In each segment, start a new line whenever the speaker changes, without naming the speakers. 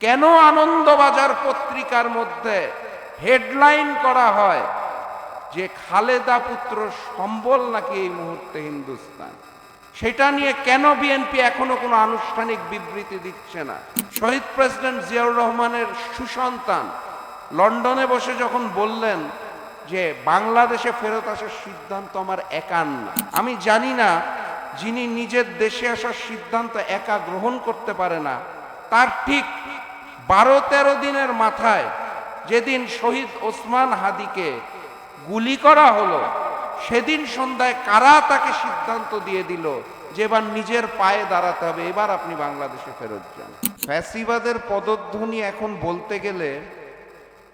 কেন আনন্দবাজার পত্রিকার মধ্যে হেডলাইন করা হয় যে খালেদা পুত্র সম্বল নাকি এই মুহূর্তে হিন্দুস্তান? সেটা নিয়ে কেন বিএনপি এখনো কোনো আনুষ্ঠানিক বিবৃতি দিচ্ছে না? শহীদ প্রেসিডেন্ট জিয়াউর রহমানের সুসন্তান লন্ডনে বসে যখন বললেন যে বাংলাদেশে ফেরত আসার সিদ্ধান্ত আমার একার না, আমি জানি না যিনি নিজের দেশে আসার সিদ্ধান্ত একা গ্রহণ করতে পারে না, তার ঠিক 12-13 দিনের মাথায় যেদিন শহীদ ওসমান হাদিকে গুলি করা হলো, সেদিন সন্ধ্যায় কারা তাকে সিদ্ধান্ত দিয়ে দিল যে এবার নিজের পায়ে দাঁড়াতে হবে, এবার আপনি বাংলাদেশে ফেরত যান? ফ্যাসিবাদের পদধ্বনি এখন বলতে গেলে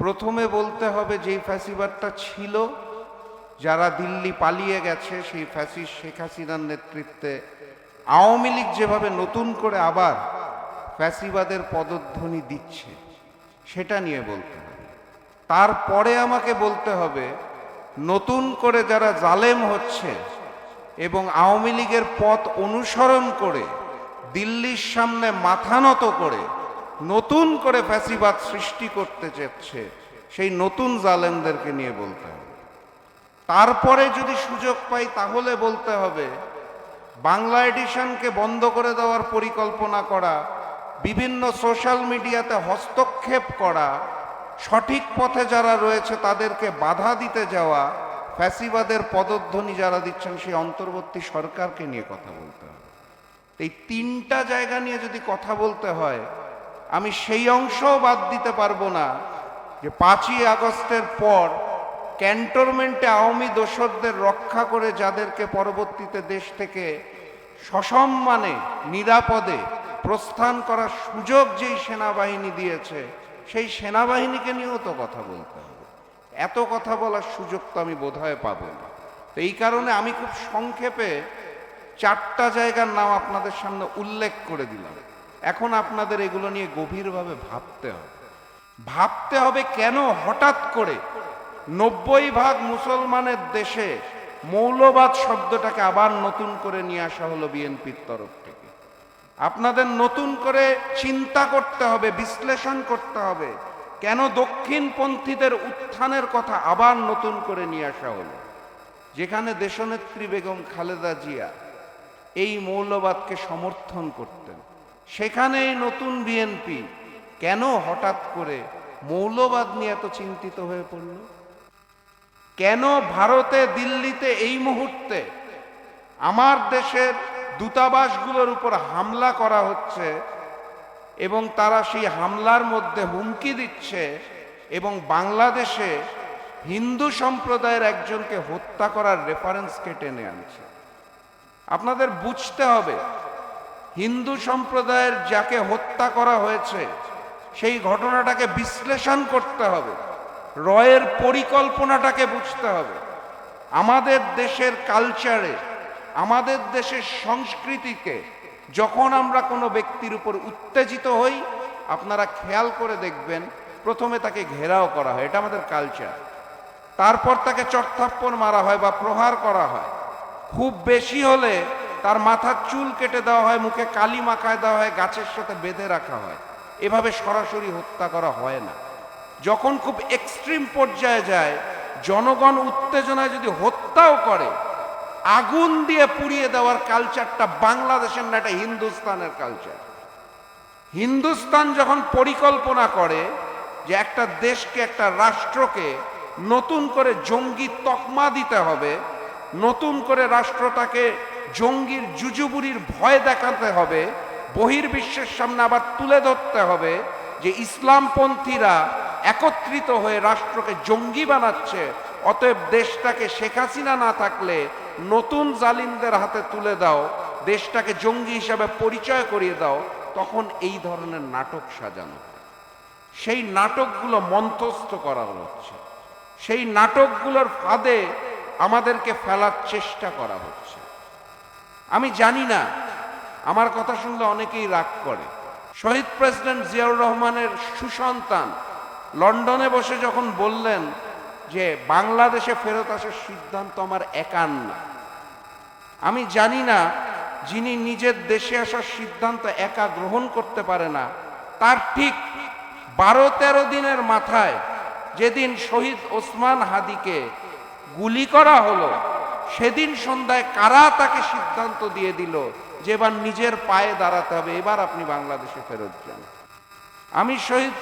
প্রথমে বলতে হবে যেই ফ্যাসিবাদটা ছিল, যারা দিল্লি পালিয়ে গেছে, সেই ফ্যাসিস্ট শেখ হাসিনার নেতৃত্বে আওয়ামী লীগ যেভাবে নতুন করে আবার ফ্যাসিবাদের পদধ্বনি দিচ্ছে, সেটা নিয়ে বলতে হবে। তারপরে আমাকে বলতে হবে নতুন করে যারা জালেম হচ্ছে এবং আওয়ামী লীগের পথ অনুসরণ করে দিল্লির সামনে মাথা নত করে নতুন করে ফ্যাসিবাদ সৃষ্টি করতে চাচ্ছে, সেই নতুন জালেমদেরকে নিয়ে বলতে হবে। তারপরে যদি সুযোগ পাই তাহলে বলতে হবে বাংলা এডিশনকে বন্ধ করে দেওয়ার পরিকল্পনা করা, বিভিন্ন সোশ্যাল মিডিয়াতে হস্তক্ষেপ করা, সঠিক পথে যারা রয়েছে তাদেরকে বাধা দিতে যাওয়া, ফ্যাসিবাদের পদধ্বনি যারা দিচ্ছেন সেই অন্তর্বর্তী সরকারকে নিয়ে কথা বলতে হবে। এই তিনটা জায়গা নিয়ে যদি কথা বলতে হয়, আমি সেই অংশও বাদ দিতে পারবো না যে 5ই আগস্টের পর ক্যান্টনমেন্টে আওয়ামী দোসরদের রক্ষা করে যাদেরকে পরবর্তীতে দেশ থেকে সসম্মানে নিরাপদে প্রস্থান করার সুযোগ যেই সেনাবাহিনী দিয়েছে, সেই সেনাবাহিনীকে নিয়েও তো কথা বলতে হবে। এত কথা বলার সুযোগ তো আমি বোধহয় পাবো না। তো এই কারণে আমি খুব সংক্ষেপে 4টা জায়গার নাম আপনাদের সামনে উল্লেখ করে দিলাম। এখন আপনাদের এগুলো নিয়ে গভীরভাবে ভাবতে হবে কেন হঠাৎ করে 90% মুসলমানের দেশে মৌলবাদ শব্দটাকে আবার নতুন করে নিয়ে আসা হলো বিএনপির তরফ থেকে। আপনাদের নতুন করে চিন্তা করতে হবে, বিশ্লেষণ করতে হবে কেন দক্ষিণপন্থীদের উত্থানের কথা আবার নতুন করে নিয়ে আসা হলো, যেখানে দেশনেত্রী বেগম খালেদা জিয়া এই মৌলবাদকে সমর্থন করতেন। সেখানে এই নতুন বিএনপি কেন হঠাৎ করে মৌলবাদ নিয়ে এত চিন্তিত হয়ে পড়ল? কেন ভারতে দিল্লিতে এই মুহূর্তে আমার দেশের দূতাবাসগুলোর উপর হামলা করা হচ্ছে এবং তারা সেই হামলার মধ্যে হুমকি দিচ্ছে এবং বাংলাদেশে হিন্দু সম্প্রদায়ের একজনকে হত্যা করার রেফারেন্সকে টেনে আনছে? আপনাদের বুঝতে হবে হিন্দু সম্প্রদায়ের যাকে হত্যা করা হয়েছে সেই ঘটনাটাকে বিশ্লেষণ করতে হবে, রয়ের পরিকল্পনাটাকে বুঝতে হবে। আমাদের দেশের কালচারে, আমাদের দেশের সংস্কৃতিকে যখন আমরা কোনো ব্যক্তির উপর উত্তেজিত হই, আপনারা খেয়াল করে দেখবেন প্রথমে তাকে ঘেরাও করা হয়, এটা আমাদের কালচার। তারপর তাকে চড়থাপ্পড় মারা হয় বা প্রহার করা হয়। খুব বেশি হলে তার মাথার চুল কেটে দেওয়া হয়, মুখে কালি মাখায় দেওয়া হয়, গাছের সাথে বেঁধে রাখা হয়। এভাবে সরাসরি হত্যা করা হয় না। যখন খুব এক্সট্রিম পর্যায়ে যায়, জনগণ উত্তেজনায় যদি হত্যাও করে, আগুন দিয়ে পুড়িয়ে দেওয়ার কালচারটা বাংলাদেশের না, এটা হিন্দুস্তানের কালচার। হিন্দুস্তান যখন পরিকল্পনা করে যে একটা দেশকে, একটা রাষ্ট্রকে নতুন করে জঙ্গি তকমা দিতে হবে, নতুন করে রাষ্ট্রটাকে জঙ্গির জুজুবুরির ভয় দেখাতে হবে, বহির্বিশ্বের সামনে আবার তুলে ধরতে হবে যে ইসলামপন্থীরা একত্রিত হয়ে রাষ্ট্রকে জঙ্গি বানাচ্ছে, অতএব দেশটাকে শেখ হাসিনা না থাকলে নতুন জালিমদের হাতে তুলে দাও, দেশটাকে জঙ্গি হিসাবে পরিচয় করিয়ে দাও, তখন এই ধরনের নাটক সাজানো। সেই নাটকগুলো মন্থস্থ করা হচ্ছে, সেই নাটকগুলোর ফাঁদে আমাদেরকে ফেলার চেষ্টা করা হচ্ছে। আমি জানি না, আমার কথা শুনলে অনেকেই রাগ করে। শহীদ প্রেসিডেন্ট জিয়াউর রহমানের সুসন্তান লন্ডনে বসে যখন বললেন যে বাংলাদেশে ফেরত আসার সিদ্ধান্ত আমার একার না, আমি জানি না যিনি নিজের দেশে আসার সিদ্ধান্ত একা গ্রহণ করতে পারে না, তার ঠিক 12-13 দিনের মাথায় যেদিন শহীদ ওসমান হাদিকে গুলি করা হলো, সেদিন সন্ধ্যায় কারা তাকে সিদ্ধান্ত দিয়ে দিল যে এবার নিজের পায়ে দাঁড়াতে হবে, এবার আপনি বাংলাদেশে ফেরত যান। আমি শহীদ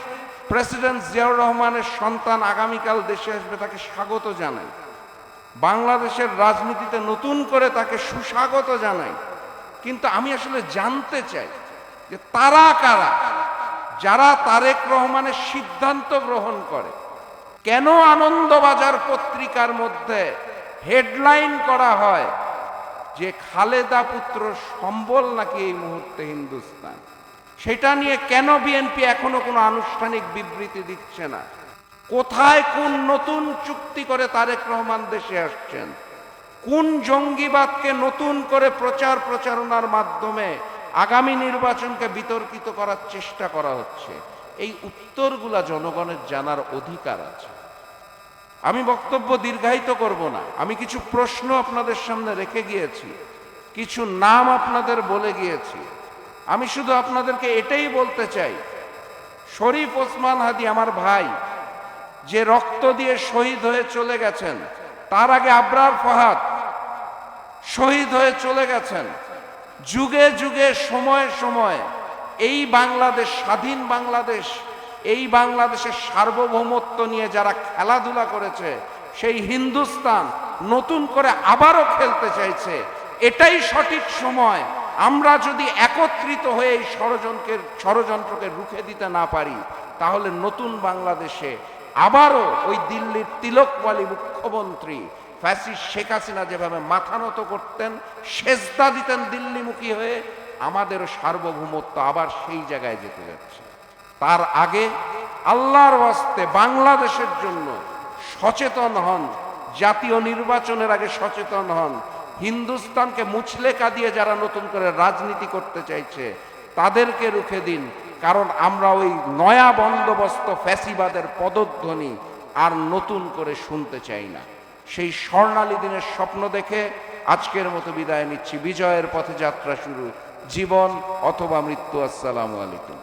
প্রেসিডেন্ট জিয়াউর রহমানের সন্তান আগামীকাল দেশে আসবে, তাকে স্বাগত জানাই। বাংলাদেশের রাজনীতিতে নতুন করে তাকে সুস্বাগত জানাই। কিন্তু আমি আসলে জানতে চাই যে তারা কারা যারা তারেক রহমানের সিদ্ধান্ত গ্রহণ করে। কেন আনন্দবাজার পত্রিকার মধ্যে হেডলাইন করা হয় যে খালেদা পুত্র সম্বল নাকি এই মুহূর্তে হিন্দুস্তান? সেটা নিয়ে কেন বিএনপি এখনো কোনো আনুষ্ঠানিক বিবৃতি দিচ্ছে না? কোথায় কোন নতুন চুক্তি করে তারেক রহমান দেশে আসছেন? কোন জঙ্গিবাদকে নতুন করে প্রচার প্রচারণার মাধ্যমে আগামী নির্বাচনকে বিতর্কিত করার চেষ্টা করা হচ্ছে? এই উত্তরগুলা জনগণের জানার অধিকার আছে। আমি বক্তব্য দীর্ঘায়িত করব না। আমি কিছু প্রশ্ন আপনাদের সামনে রেখে গিয়েছি, কিছু নাম আপনাদের বলে গিয়েছি। আমি শুধু আপনাদেরকে এটাই বলতে চাই, শরীফ ওসমান হাদি আমার ভাই, যে রক্ত দিয়ে শহীদ হয়ে চলে গেছেন, তার আগে আবরার ফাহাদ শহীদ হয়ে চলে গেছেন। যুগে যুগে সময়ে সময়ে এই বাংলাদেশ, স্বাধীন বাংলাদেশ, এই বাংলাদেশের সার্বভৌমত্ব নিয়ে যারা খেলাধুলা করেছে, সেই হিন্দুস্তান নতুন করে আবারও খেলতে চাইছে। এটাই সঠিক সময়। আমরা যদি একত্রিত হয়ে এই ষড়যন্ত্রকে রুখে দিতে না পারি, তাহলে নতুন বাংলাদেশে আবারও ওই দিল্লির তিলকওয়ালী মুখ্যমন্ত্রী ফ্যাসিস্ট শেখ হাসিনা যেভাবে মাথা নত করতেন, সেজদা দিতেন দিল্লিমুখী হয়ে, আমাদেরও সার্বভৌমত্ব আবার সেই জায়গায় যেতে যাচ্ছে। তার আগে আল্লাহর ওয়াস্তে বাংলাদেশের জন্য সচেতন হন, জাতীয় নির্বাচনের আগে সচেতন হন। হিন্দুস্তানকে মুচলেকা দিয়ে যারা নতুন করে রাজনীতি করতে চাইছে, তাদেরকে রুখে দিন। কারণ আমরা ওই নয়া বন্দোবস্ত ফ্যাসিবাদের পদধ্বনি আর নতুন করে শুনতে চাই না। সেই স্বর্ণালী দিনের স্বপ্ন দেখে আজকের মতো বিদায় নিচ্ছি। বিজয়ের পথে যাত্রা শুরু, জীবন অথবা মৃত্যু। আসসালামু আলাইকুম।